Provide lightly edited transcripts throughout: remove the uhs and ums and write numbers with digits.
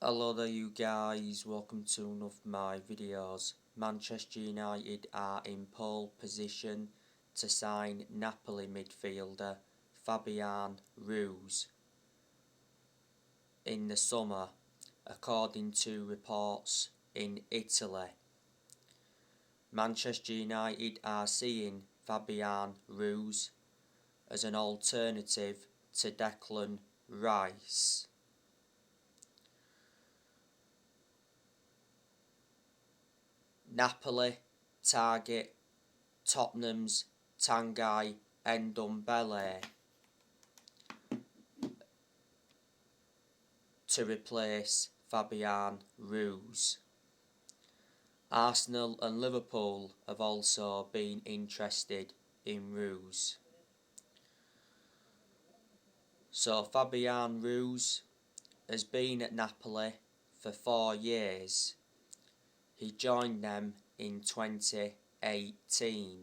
Hello there you guys, welcome to one of my videos. Manchester United are in pole position to sign Napoli midfielder Fabian Ruiz in the summer, according to reports in Italy. Manchester United are seeing Fabian Ruiz as an alternative to Declan Rice. Napoli target Tottenham's Tanguy Ndombele to replace Fabian Ruiz. Arsenal and Liverpool have also been interested in Ruiz. So Fabian Ruiz has been at Napoli for 4 years. He joined them in 2018.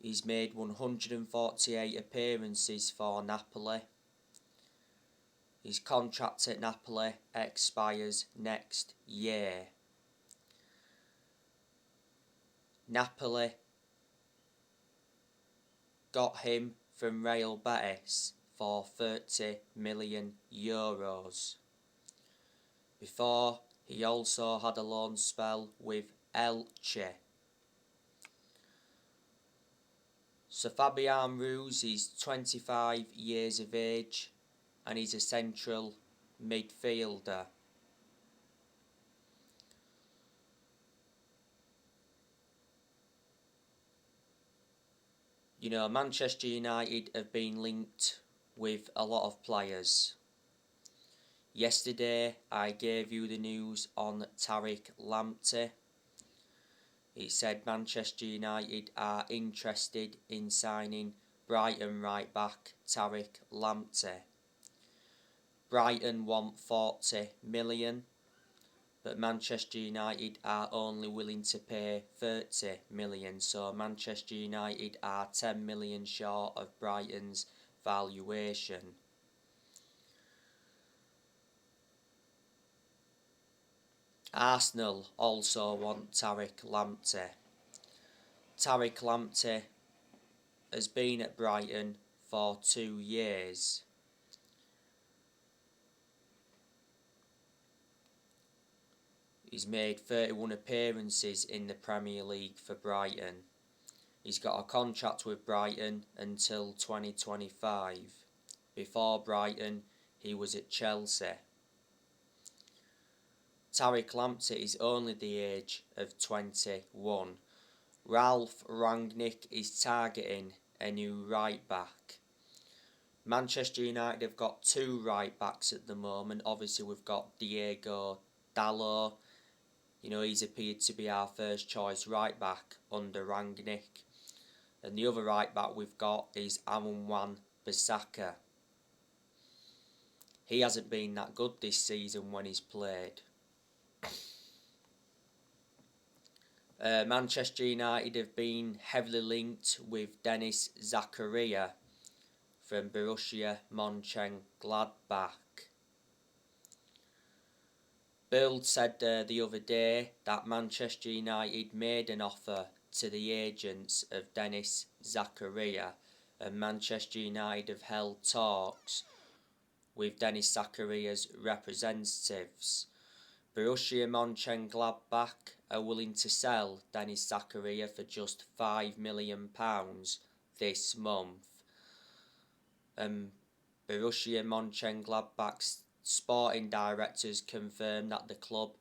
He's made 148 appearances for Napoli. His contract at Napoli expires next year. Napoli got him from Real Betis for €30 million. Before, he also had a loan spell with Elche. So Fabian Ruiz is 25 years of age and he's a central midfielder. You know, Manchester United have been linked with a lot of players. Yesterday I gave you the news on Tariq Lamptey. It said Manchester United are interested in signing Brighton right back Tariq Lamptey. Brighton want 40 million, but Manchester United are only willing to pay 30 million, so Manchester United are 10 million short of Brighton's valuation. Arsenal also want Tariq Lamptey. Tariq Lamptey has been at Brighton for 2 years. He's made 31 appearances in the Premier League for Brighton. He's got a contract with Brighton until 2025. Before Brighton, he was at Chelsea. Tariq Lamptey is only the age of 21. Ralph Rangnick is targeting a new right back. Manchester United have got 2 right backs at the moment. Obviously we've got Diego Dalot. You know, he's appeared to be our first choice right back under Rangnick. And the other right back we've got is Aaron Wan-Bissaka. He hasn't been that good this season when he's played. Manchester United have been heavily linked with Denis Zakaria from Borussia Mönchengladbach. Bild said the other day that Manchester United made an offer to the agents of Denis Zakaria, and Manchester United have held talks with Denis Zakaria's representatives. Borussia Mönchengladbach are willing to sell Denis Zakaria for just £5 million this month. Borussia Mönchengladbach's sporting directors confirmed that the club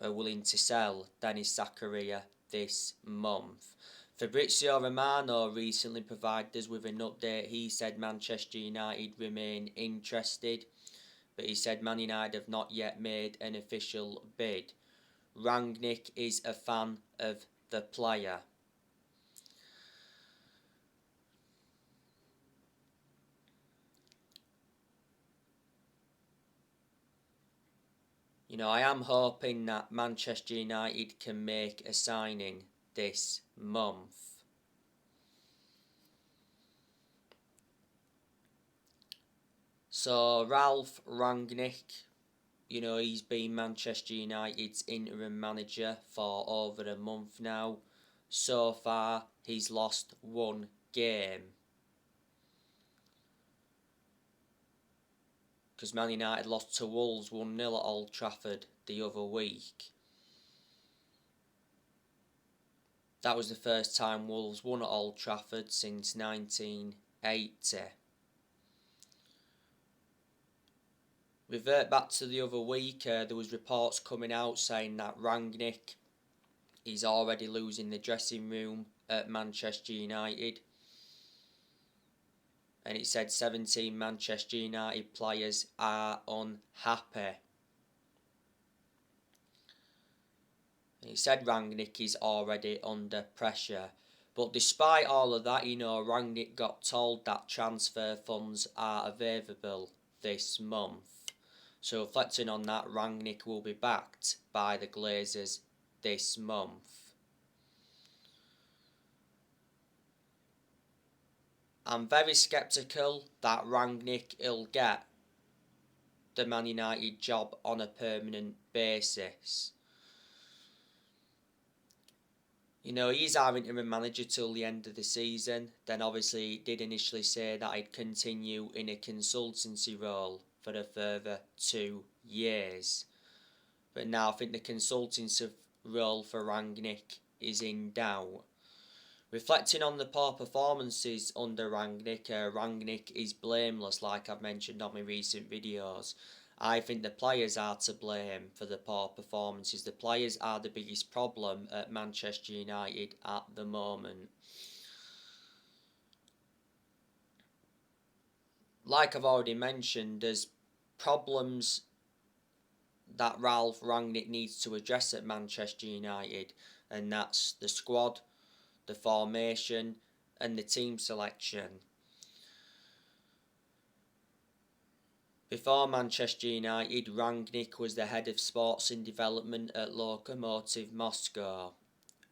are willing to sell Denis Zakaria this month. Fabrizio Romano recently provided us with an update. He said Manchester United remain interested, but he said Man United have not yet made an official bid. Rangnick is a fan of the player. You know, I am hoping that Manchester United can make a signing this month. So Ralph Rangnick, he's been Manchester United's interim manager for over a month now. So far, he's lost one game. Because Man United lost to Wolves 1-0 at Old Trafford the other week. That was the first time Wolves won at Old Trafford since 1980. Revert back to the other week, there was reports coming out saying that Rangnick is already losing the dressing room at Manchester United. And it said 17 Manchester United players are unhappy. And it said Rangnick is already under pressure. But despite all of that, Rangnick got told that transfer funds are available this month. So reflecting on that, Rangnick will be backed by the Glazers this month. I'm very sceptical that Rangnick will get the Man United job on a permanent basis. He's our interim manager till the end of the season. Then obviously he did initially say that he'd continue in a consultancy role for a further 2 years. But now I think the consultancy role for Rangnick is in doubt. Reflecting on the poor performances under Rangnick, Rangnick is blameless, like I've mentioned on my recent videos. I think the players are to blame for the poor performances. The players are the biggest problem at Manchester United at the moment. Like I've already mentioned, there's problems that Ralph Rangnick needs to address at Manchester United, and that's the squad, the formation and the team selection. Before Manchester United, Rangnick was the head of sports and development at Lokomotiv Moscow.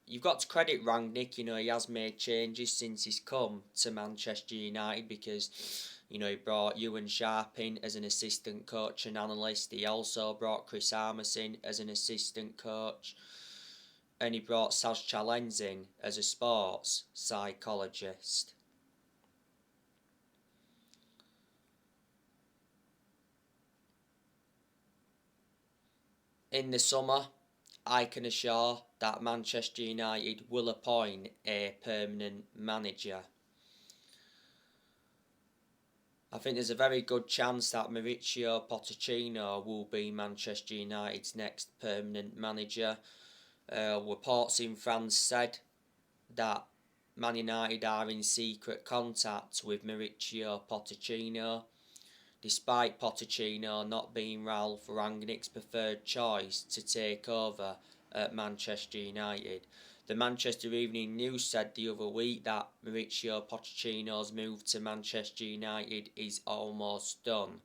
You've got to credit Rangnick, he has made changes since he's come to Manchester United because, he brought Ewan Sharp in as an assistant coach and analyst. He also brought Chris Armas in as an assistant coach. And he brought Saz Chalens in as a sports psychologist. In the summer, I can assure that Manchester United will appoint a permanent manager. I think there's a very good chance that Mauricio Pochettino will be Manchester United's next permanent manager. Reports in France said that Man United are in secret contact with Mauricio Pochettino, despite Pochettino not being Ralph Rangnick's preferred choice to take over at Manchester United. The Manchester Evening News said the other week that Mauricio Pochettino's move to Manchester United is almost done.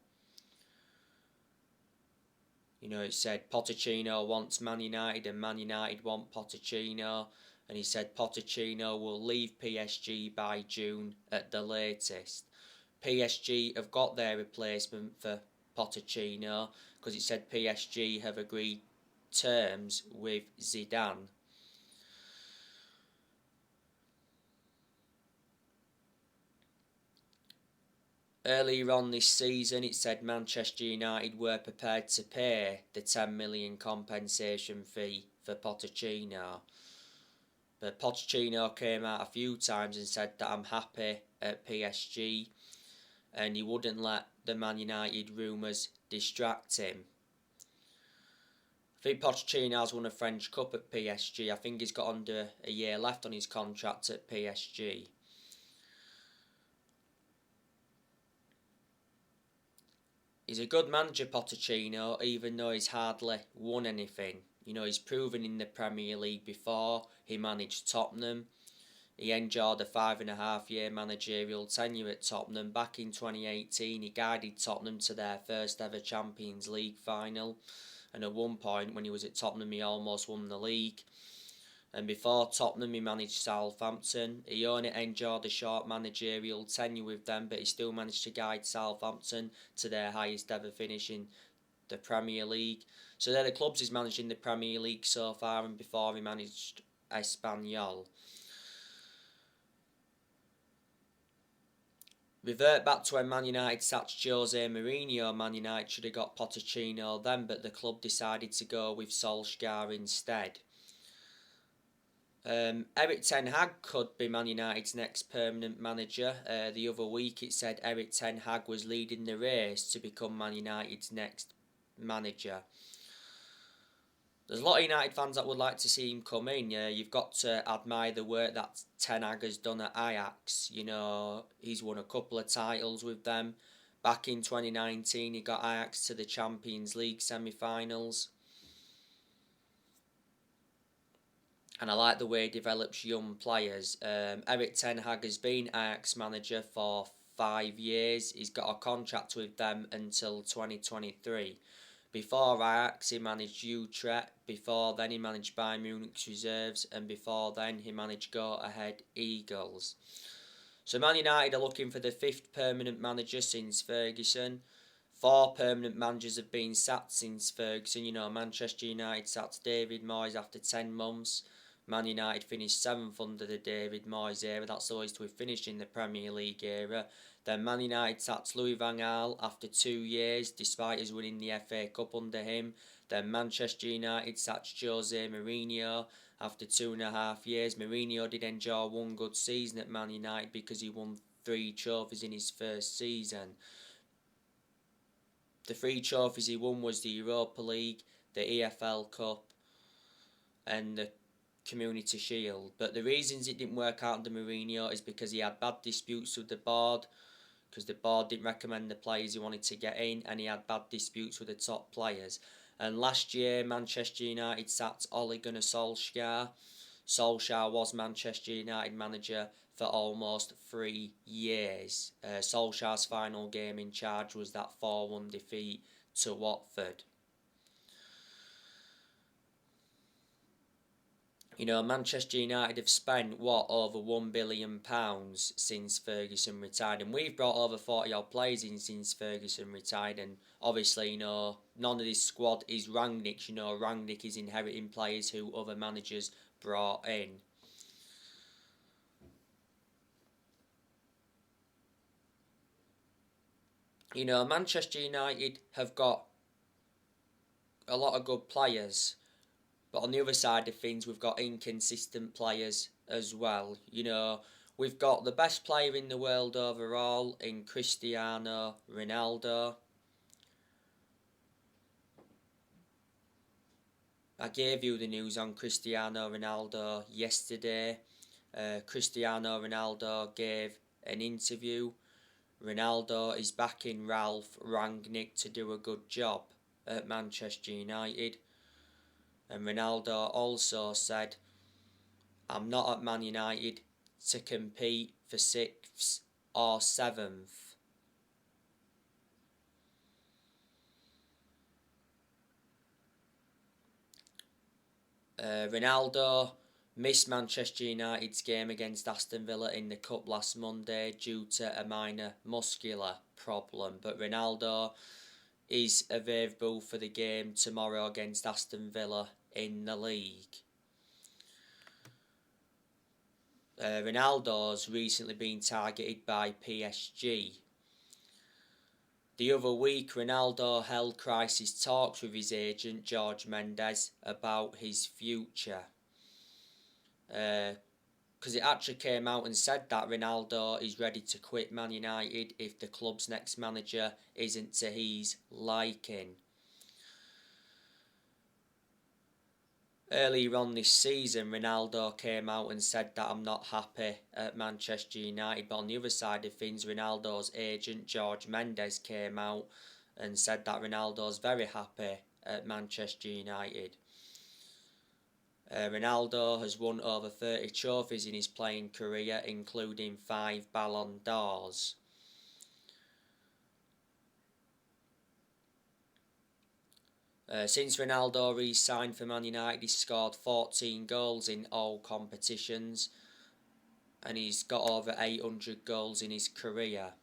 It said Pochettino wants Man United and Man United want Pochettino, and he said Pochettino will leave PSG by June at the latest. PSG have got their replacement for Pochettino because it said PSG have agreed terms with Zidane. Earlier on this season, it said Manchester United were prepared to pay the $10 million compensation fee for Pochettino. But Pochettino came out a few times and said that I'm happy at PSG, and he wouldn't let the Man United rumours distract him. I think Pochettino has won a French Cup at PSG. I think he's got under a year left on his contract at PSG. He's a good manager, Pochettino, even though he's hardly won anything. He's proven in the Premier League before. He managed Tottenham. He enjoyed a 5.5-year managerial tenure at Tottenham. Back in 2018, he guided Tottenham to their first ever Champions League final. And at one point, when he was at Tottenham, he almost won the league. And before Tottenham, he managed Southampton. He only enjoyed a short managerial tenure with them, but he still managed to guide Southampton to their highest ever finish in the Premier League. So they're the clubs he's managed in the Premier League so far, and before he managed Espanyol. Revert back to when Man United sacked Jose Mourinho. Man United should have got Pochettino then, but the club decided to go with Solskjaer instead. Erik Ten Hag could be Man United's next permanent manager. The other week it said Erik Ten Hag was leading the race to become Man United's next manager. There's a lot of United fans that would like to see him come in. You've got to admire the work that Ten Hag has done at Ajax. You know, he's won a couple of titles with them. Back in 2019, he got Ajax to the Champions League semi-finals. And I like the way he develops young players. Erik Ten Hag has been Ajax manager for 5 years. He's got a contract with them until 2023. Before Ajax, he managed Utrecht. Before then, he managed Bayern Munich's reserves. And before then, he managed Go Ahead Eagles. So Man United are looking for the 5th permanent manager since Ferguson. 4 permanent managers have been sacked since Ferguson. You know, Manchester United sacked David Moyes after 10 months. Man United finished 7th under the David Moyes era. That's always to have finished in the Premier League era. Then Man United sacked Louis van Gaal after 2 years, despite us winning the FA Cup under him. Then Manchester United sacked Jose Mourinho after 2.5 years. Mourinho did enjoy 1 good season at Man United because he won 3 trophies in his first season. The 3 trophies he won was the Europa League, the EFL Cup and the Community Shield. But the reasons it didn't work out under Mourinho is because he had bad disputes with the board, because the board didn't recommend the players he wanted to get in, and he had bad disputes with the top players. And last year, Manchester United sacked Ole Gunnar Solskjaer. Solskjaer was Manchester United manager for almost 3 years. Solskjaer's final game in charge was that 4-1 defeat to Watford. You know, Manchester United have spent, over £1 billion since Ferguson retired. And we've brought over 40-odd players in since Ferguson retired. And obviously, you know, none of this squad is Rangnick's. You know, Rangnick is inheriting players who other managers brought in. You know, Manchester United have got a lot of good players. But on the other side of things, we've got inconsistent players as well. You know, we've got the best player in the world overall in Cristiano Ronaldo. I gave you the news on Cristiano Ronaldo yesterday. Cristiano Ronaldo gave an interview. Ronaldo is backing Ralph Rangnick to do a good job at Manchester United. And Ronaldo also said, I'm not at Man United to compete for 6th or 7th. Ronaldo missed Manchester United's game against Aston Villa in the Cup last Monday due to a minor muscular problem. But Ronaldo is available for the game tomorrow against Aston Villa in the league. Ronaldo's recently been targeted by PSG. The other week, Ronaldo held crisis talks with his agent, Jorge Mendes, about his future. Because it actually came out and said that Ronaldo is ready to quit Man United if the club's next manager isn't to his liking. Earlier on this season, Ronaldo came out and said that I'm not happy at Manchester United. But on the other side of things, Ronaldo's agent, Jorge Mendes, came out and said that Ronaldo's very happy at Manchester United. Ronaldo has won over 30 trophies in his playing career, including 5 Ballon d'Ors. Since Ronaldo re-signed for Man United, he's scored 14 goals in all competitions, and he's got over 800 goals in his career.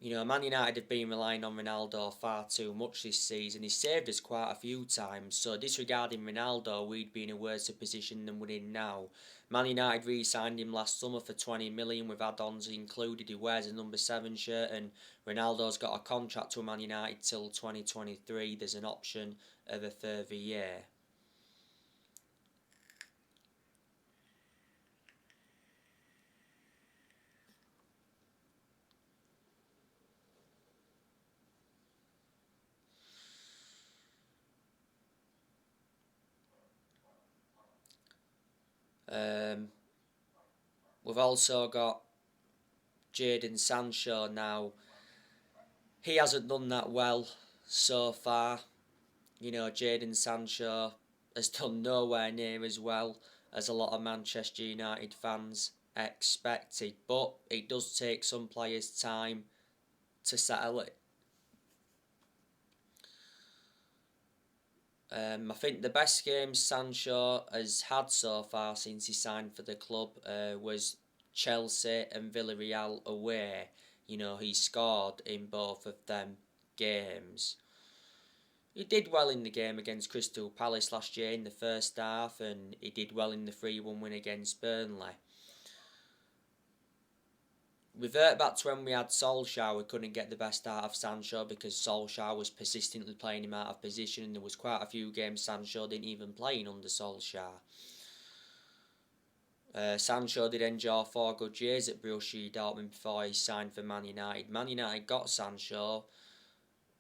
You know, Man United have been relying on Ronaldo far too much this season. He's saved us quite a few times, so disregarding Ronaldo, we'd be in a worse position than we're in now. Man United re-signed him last summer for 20 million with add-ons included. He wears a number 7 shirt, and Ronaldo's got a contract with Man United till 2023. There's an option of a further year. We've also got Jadon Sancho now. He hasn't done that well so far. You know, Jadon Sancho has done nowhere near as well as a lot of Manchester United fans expected. But it does take some players time to settle it. I think the best game Sancho has had so far since he signed for the club was Chelsea and Villarreal away. You know, he scored in both of them games. He did well in the game against Crystal Palace last year in the first half, and he did well in the 3-1 win against Burnley. Revert back to when we had Solskjaer, we couldn't get the best out of Sancho because Solskjaer was persistently playing him out of position, and there was quite a few games Sancho didn't even play in under Solskjaer. Sancho did enjoy 4 good years at Borussia Dortmund before he signed for Man United. Man United got Sancho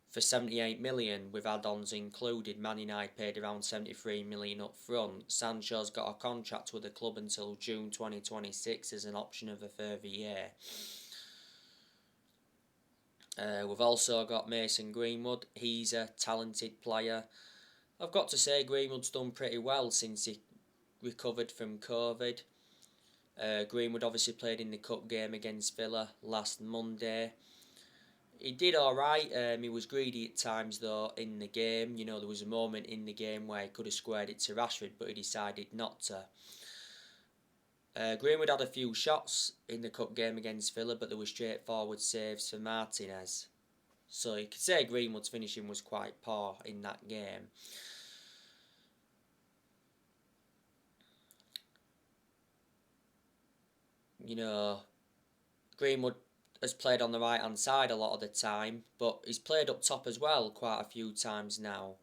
for 78 million with add-ons included. Man United paid around 73 million up front. Sancho's got a contract with the club until June 2026 as an option of a further year. We've also got Mason Greenwood. He's a talented player. I've got to say Greenwood's done pretty well since he recovered from COVID. Greenwood obviously played in the cup game against Villa last Monday. He did alright. He was greedy at times though in the game. You know, there was a moment in the game where he could have squared it to Rashford, but he decided not to. Greenwood had a few shots in the cup game against Villa, but there were straightforward saves for Martinez. So you could say Greenwood's finishing was quite poor in that game. You know, Greenwood has played on the right hand side a lot of the time, but he's played up top as well quite a few times now.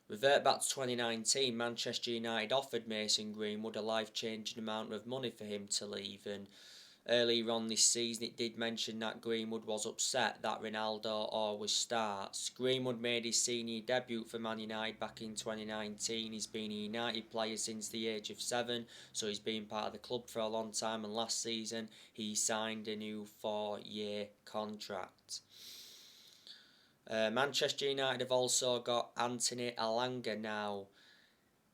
Revert back to 2019, Manchester United offered Mason Greenwood a life-changing amount of money for him to leave, and earlier on this season it did mention that Greenwood was upset that Ronaldo always starts. Greenwood made his senior debut for Man United back in 2019. He's been a United player since the age of 7, so he's been part of the club for a long time, and last season he signed a new 4-year contract. Manchester United have also got Anthony Alanga now.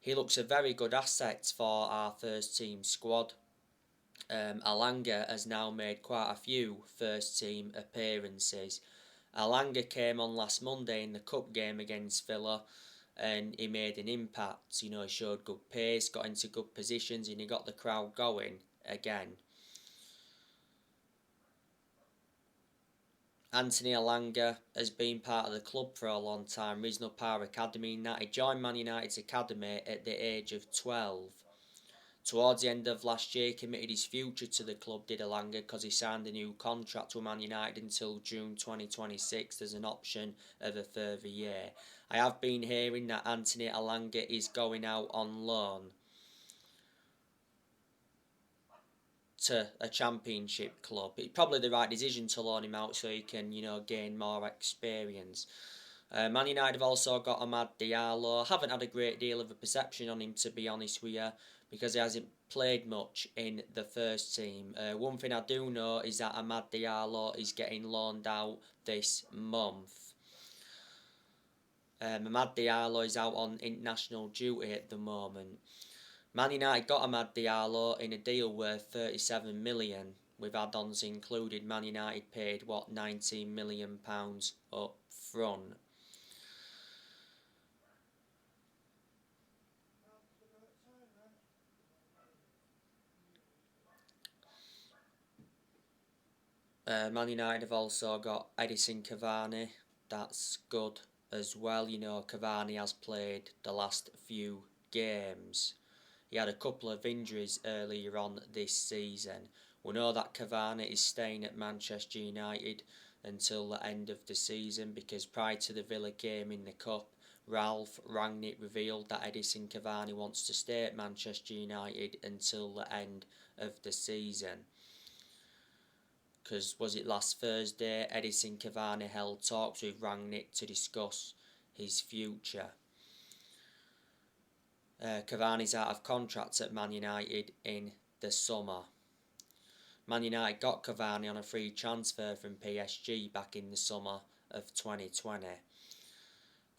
He looks a very good asset for our first team squad. Alanga has now made quite a few first team appearances. Alanga came on last Monday in the cup game against Villa and he made an impact. You know, he showed good pace, got into good positions, and he got the crowd going again. Anthony Alanga has been part of the club for a long time, risen up our academy in that. He joined Man United's academy at the age of 12. Towards the end of last year, he committed his future to the club, did Alanga, because he signed a new contract with Man United until June 2026. There's an option of a further year. I have been hearing that Anthony Alanga is going out on loan to a championship club. It's probably the right decision to loan him out so he can, you know, gain more experience. Man United have also got Amad Diallo. I haven't had a great deal of a perception on him, to be honest with you, because he hasn't played much in the first team. One thing I do know is that Amad Diallo is getting loaned out this month. Amad Diallo is out on international duty at the moment. Man United got Amad Diallo in a deal worth 37 million with add-ons included. Man United paid, £19 million up front. Man United have also got Edison Cavani. That's good as well. You know, Cavani has played the last few games. He had a couple of injuries earlier on this season. We know that Cavani is staying at Manchester United until the end of the season, because prior to the Villa game in the Cup, Ralph Rangnick revealed that Edison Cavani wants to stay at Manchester United until the end of the season. Because was it last Thursday, Edison Cavani held talks with Rangnick to discuss his future. Cavani's out of contract at Man United in the summer. Man United got Cavani on a free transfer from PSG back in the summer of 2020.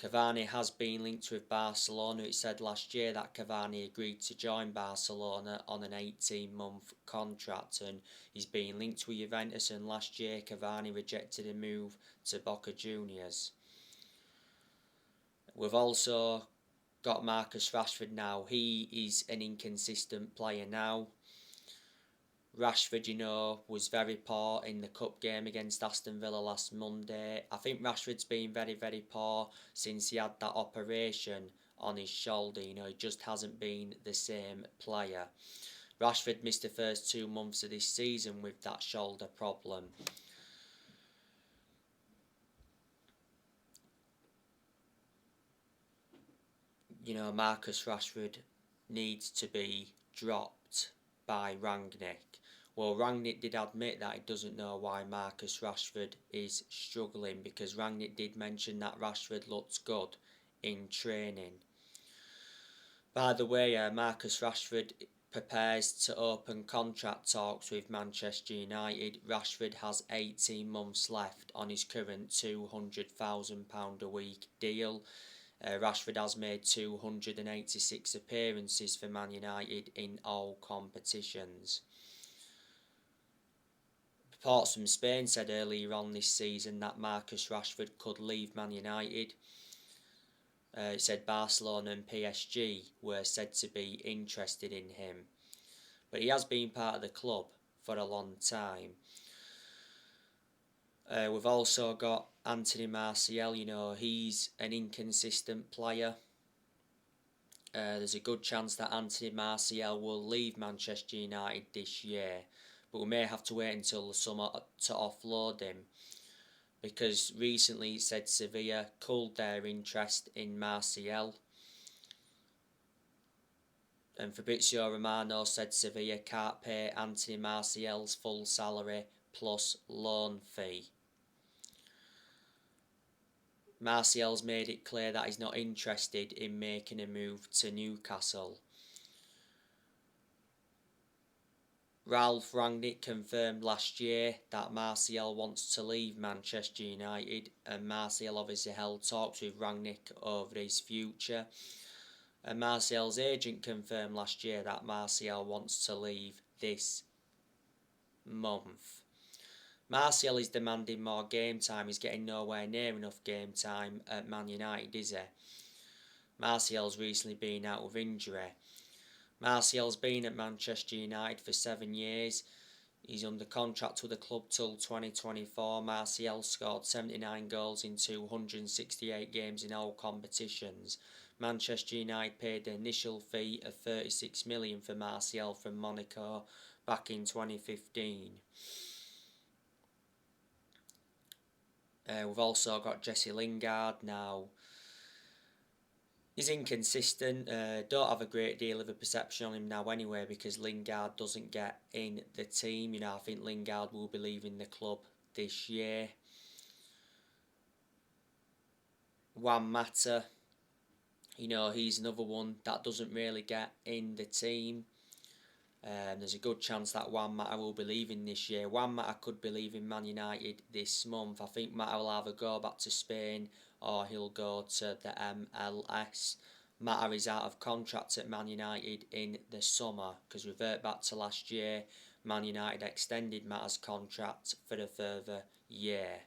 Cavani has been linked with Barcelona. It said last year that Cavani agreed to join Barcelona on an 18-month contract, and he's been linked with Juventus, and last year Cavani rejected a move to Boca Juniors. We've also got Marcus Rashford now. He is an inconsistent player now. Rashford, you know, was very poor in the cup game against Aston Villa last Monday. I think Rashford's been very, very poor since he had that operation on his shoulder. You know, he just hasn't been the same player. Rashford missed the first 2 months of this season with that shoulder problem. You know, Marcus Rashford needs to be dropped by Rangnick. Well, Rangnick did admit that he doesn't know why Marcus Rashford is struggling, because Rangnick did mention that Rashford looks good in training. By the way, Marcus Rashford prepares to open contract talks with Manchester United. Rashford has 18 months left on his current £200,000 a week deal. Rashford has made 286 appearances for Man United in all competitions. Reports from Spain said earlier on this season that Marcus Rashford could leave Man United. It said Barcelona and PSG were said to be interested in him. But he has been part of the club for a long time. We've also got Anthony Martial. You know, he's an inconsistent player. There's a good chance that Anthony Martial will leave Manchester United this year, but we may have to wait until the summer to offload him, because recently it said Sevilla culled their interest in Martial, and Fabrizio Romano said Sevilla can't pay Anthony Martial's full salary plus loan fee. Martial's made it clear that he's not interested in making a move to Newcastle. Ralph Rangnick confirmed last year that Martial wants to leave Manchester United, and Martial obviously held talks with Rangnick over his future. And Martial's agent confirmed last year that Martial wants to leave this month. Martial is demanding more game time. He's getting nowhere near enough game time at Man United, is he? Martial's recently been out with injury. Martial's been at Manchester United for 7 years. He's under contract with the club till 2024. Martial scored 79 goals in 268 games in all competitions. Manchester United paid the initial fee of $36 million for Martial from Monaco back in 2015. We've also got Jesse Lingard now. He's inconsistent. Don't have a great deal of a perception on him now anyway, because Lingard doesn't get in the team. You know, I think Lingard will be leaving the club this year. Juan Mata, you know, he's another one that doesn't really get in the team. There's a good chance that Juan Mata will be leaving this year. Juan Mata could be leaving Man United this month. I think Mata will either go back to Spain or he'll go to the MLS. Mata is out of contract at Man United in the summer, because revert back to last year, Man United extended Mata's contract for a further year.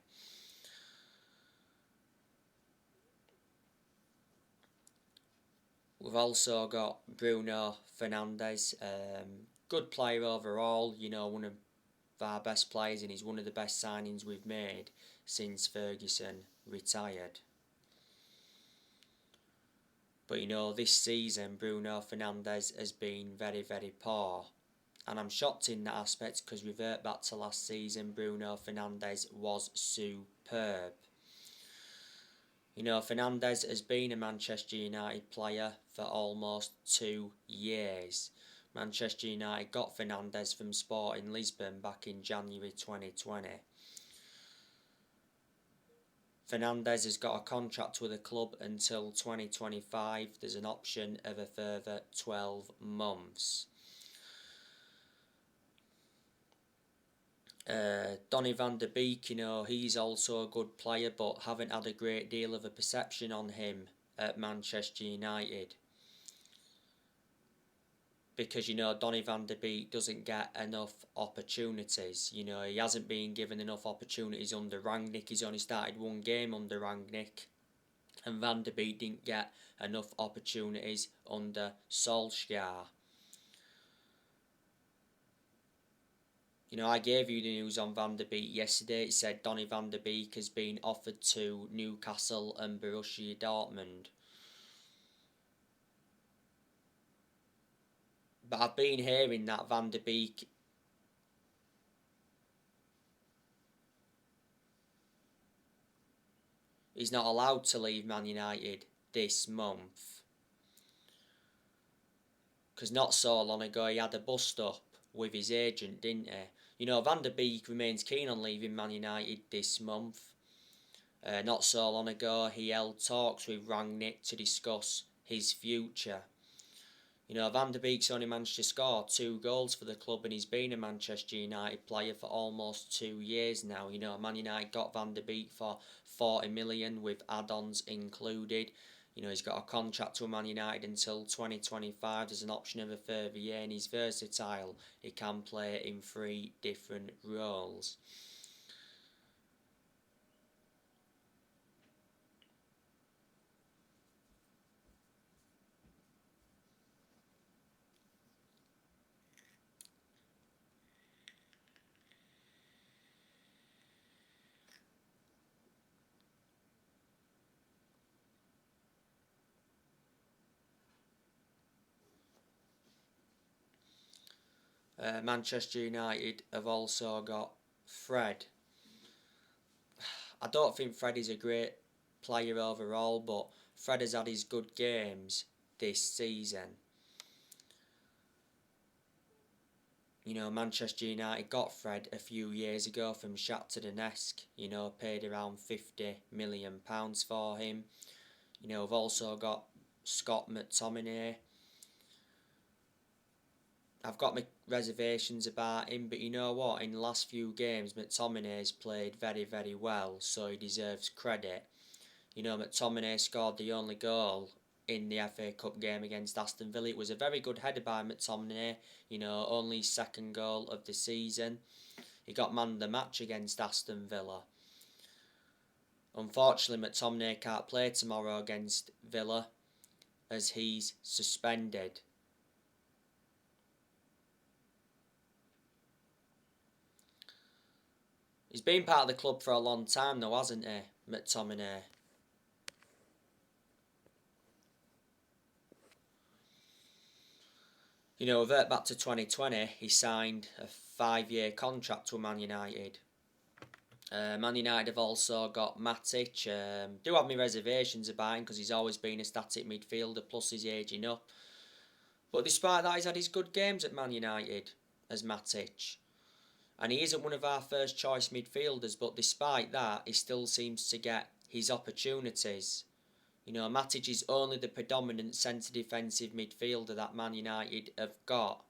We've also got Bruno Fernandez, good player overall, you know, one of our best players, and he's one of the best signings we've made since Ferguson retired. But you know, this season Bruno Fernandez has been very, very poor. And I'm shocked in that aspect because revert back to last season, Bruno Fernandez was superb. You know, Fernandez has been a Manchester United player for almost 2 years. Manchester United got Fernandez from Sporting Lisbon back in January 2020. Fernandez has got a contract with the club until 2025. There's an option of a further 12 months. Donnie Van Der Beek, you know, he's also a good player, but haven't had a great deal of a perception on him at Manchester United. Because, you know, Donnie Van Der Beek doesn't get enough opportunities. You know, he hasn't been given enough opportunities under Rangnick. He's only started one game under Rangnick. And Van Der Beek didn't get enough opportunities under Solskjaer. You know, I gave you the news on Van Der Beek yesterday. It said Donnie Van Der Beek has been offered to Newcastle and Borussia Dortmund. But I've been hearing that Van Der Beek is not allowed to leave Man United this month. Because not so long ago he had a bust up with his agent, didn't he? You know, Van Der Beek remains keen on leaving Man United this month. Not so long ago he held talks with Rangnick to discuss his future. You know, Van Der Beek's only managed to score 2 goals for the club, and he's been a Manchester United player for almost 2 years now. You know, Man United got Van Der Beek for 40 million with add-ons included. You know, he's got a contract with Man United until 2025. There's an option of a further year, and he's versatile. He can play in 3 different roles. Manchester United have also got Fred. I don't think Fred is a great player overall, but Fred has had his good games this season. You know, Manchester United got Fred a few years ago from Shakhtar Donetsk. You know, paid around £50 million for him. You know, we've also got Scott McTominay. I've got my reservations about him, but you know what? In the last few games, McTominay's played very, very well, so he deserves credit. You know, McTominay scored the only goal in the FA Cup game against Aston Villa. It was a very good header by McTominay, you know, only his 2nd goal of the season. He got man of the match against Aston Villa. Unfortunately, McTominay can't play tomorrow against Villa as he's suspended. He's been part of the club for a long time though, hasn't he, McTominay? You know, revert back to 2020, he signed a 5-year contract with Man United. Man United have also got Matic. Do have my reservations about him because he's always been a static midfielder, plus he's ageing up. But despite that, he's had his good games at Man United as Matic. And he isn't one of our first choice midfielders, but despite that, he still seems to get his opportunities. You know, Matic is only the predominant centre defensive midfielder that Man United have got.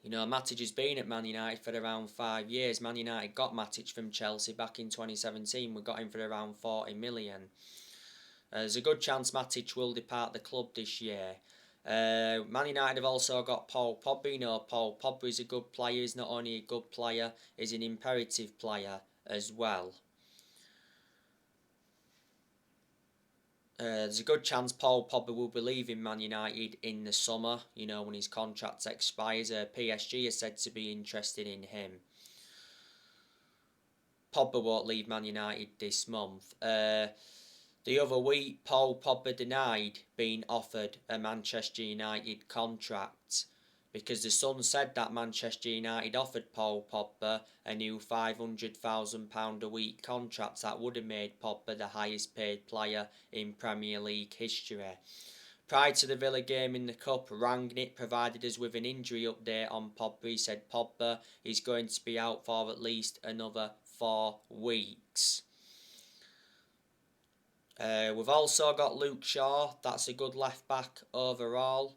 You know, Matic has been at Man United for around 5 years. Man United got Matic from Chelsea back in 2017. We got him for around 40 million. There's a good chance Matic will depart the club this year. Man United have also got Paul Pogba. You know, Paul Pogba is a good player. He's not only a good player, he's an imperative player as well. There's a good chance Paul Pogba will be leaving Man United in the summer, when his contract expires. PSG is said to be interested in him. Pogba won't leave Man United this month. The other week, Paul Pogba denied being offered a Manchester United contract because the Sun said that Manchester United offered Paul Pogba a new £500,000 a week contract that would have made Pogba the highest paid player in Premier League history. Prior to the Villa game in the Cup, Rangnick provided us with an injury update on Pogba. He said Pogba is going to be out for at least another 4 weeks. We've also got Luke Shaw. That's a good left back overall.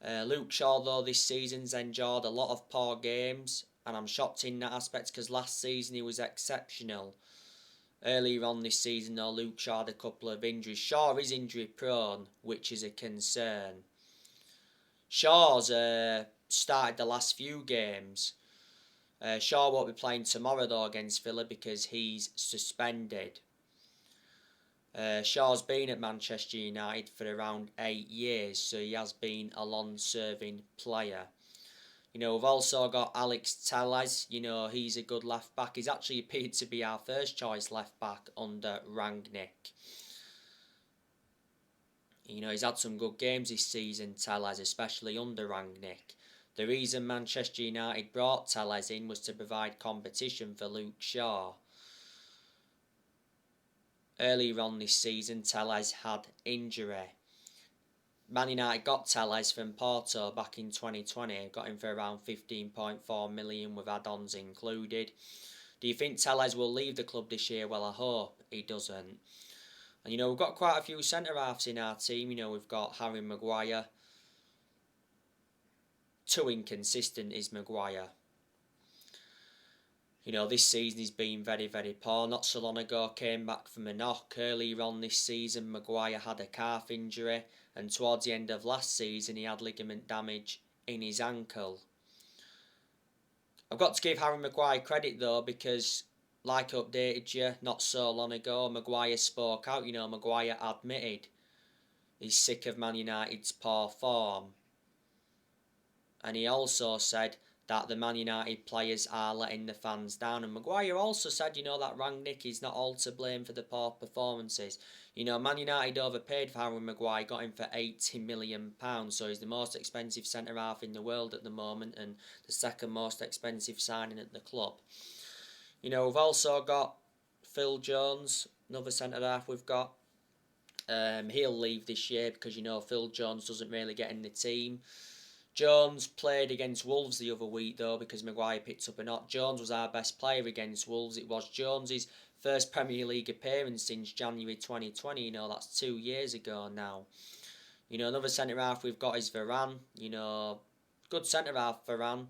Luke Shaw, though, this season's endured a lot of poor games, and I'm shocked in that aspect because last season he was exceptional. Earlier on this season, though, Luke Shaw had a couple of injuries. Shaw is injury prone, which is a concern. Shaw's started the last few games. Shaw won't be playing tomorrow, though, against Villa because he's suspended. Shaw's been at Manchester United for around 8 years, so he has been a long-serving player. We've also got Alex Telles. He's a good left-back. He's actually appeared to be our first-choice left-back under Rangnick. He's had some good games this season, Telles, especially under Rangnick. The reason Manchester United brought Telles in was to provide competition for Luke Shaw. Earlier on this season, Telles had injury. Man United got Telles from Porto back in 2020, got him for around 15.4 million with add-ons included. Do you think Telles will leave the club this year? Well, I hope he doesn't. And we've got quite a few centre-halves in our team. We've got Harry Maguire. Too inconsistent is Maguire. This season he's been very, very poor. Not so long ago came back from a knock. Earlier on this season, Maguire had a calf injury, and towards the end of last season he had ligament damage in his ankle. I've got to give Harry Maguire credit though, because like I updated you not so long ago, Maguire spoke out. Maguire admitted he's sick of Man United's poor form. And he also said that the Man United players are letting the fans down. And Maguire also said, that Rangnick is not all to blame for the poor performances. Man United overpaid for Harry Maguire, got him for £80 million, so he's the most expensive centre-half in the world at the moment and the second most expensive signing at the club. We've also got Phil Jones, another centre-half we've got. He'll leave this year because, Phil Jones doesn't really get in the team. Jones played against Wolves the other week though because Maguire picked up a knock. Jones was our best player against Wolves. It was Jones's first Premier League appearance since January 2020. That's 2 years ago now. Another centre-half we've got is Varane. Good centre-half Varane.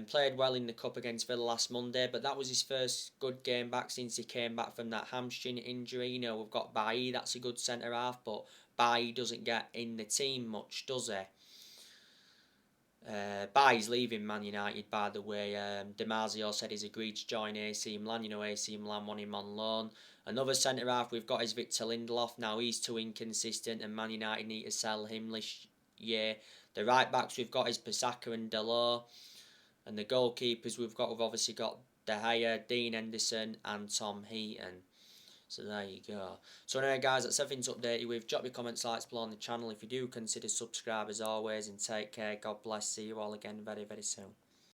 Played well in the Cup against Villa last Monday, but that was his first good game back since he came back from that hamstring injury. We've got Bailly, that's a good centre-half, but Bailly doesn't get in the team much, does he? Bailly's leaving Man United, by the way. Damasio said he's agreed to join AC Milan. AC Milan want him on loan. Another centre-half we've got is Victor Lindelof. Now, he's too inconsistent and Man United need to sell him this year. The right-backs we've got is Pasaka and Delors. And the goalkeepers we've obviously got De Gea, Dean Henderson and Tom Heaton. So there you go. So anyway guys, that's everything to update you with. Drop your comments, likes below on the channel if you do. Consider subscribe as always, and take care. God bless. See you all again very, very soon.